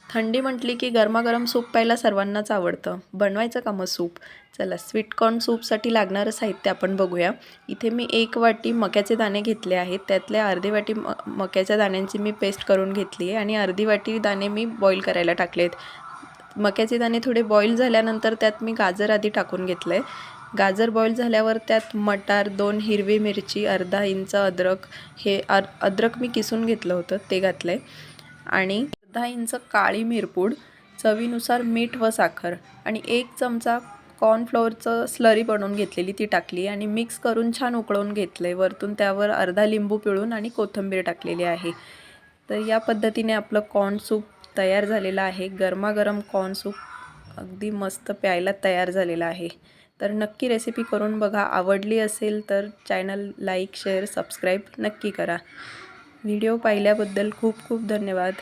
थंडी म्हटली की गरमागरम सूप प्यायला सर्वांनाच आवडतं. बनवायचं का मग सूप? चला स्वीट कॉर्न सूपसाठी लागणारं साहित्य आपण बघूया. इथे मी 1 वाटी मक्याचे दाणे घेतले आहेत. त्यातल्या अर्धी वाटी मक्याच्या दाण्यांची मी पेस्ट करून घेतली आहे आणि अर्धी वाटी दाणे मी बॉईल करायला टाकले आहेत. मक्याचे दाणे थोडे बॉईल झाल्यानंतर त्यात मी गाजर आधी टाकून घेतलं आहे. गाजर बॉईल झाल्यावर त्यात मटार, 2 हिरवी मिरची, अर्धा इंच अद्रक, अद्रक मी किसून घेतलं होतं ते घातलं आहे आणि अर्धा इंच काळी मिरपूड, चवीनुसार मीठ व साखर आणि 1 चमचा कॉर्नफ्लोअरचं स्लरी बनवून घेतलेली ती टाकली आणि मिक्स करून छान उकळून घेतलं आहे. वरतून त्यावर अर्धा लिंबू पिळून आणि कोथिंबीर टाकलेली आहे. तर या पद्धतीने आपलं कॉर्न सूप तयार झालेलं आहे. गरमागरम कॉर्न सूप अगदी मस्त प्यायला तयार झालेला आहे. तर नक्की रेसिपी करून बघा. आवडली असेल तर चॅनल लाईक, शेअर, सबस्क्राईब नक्की करा. व्हिडिओ पाहिल्याबद्दल खूप खूप धन्यवाद.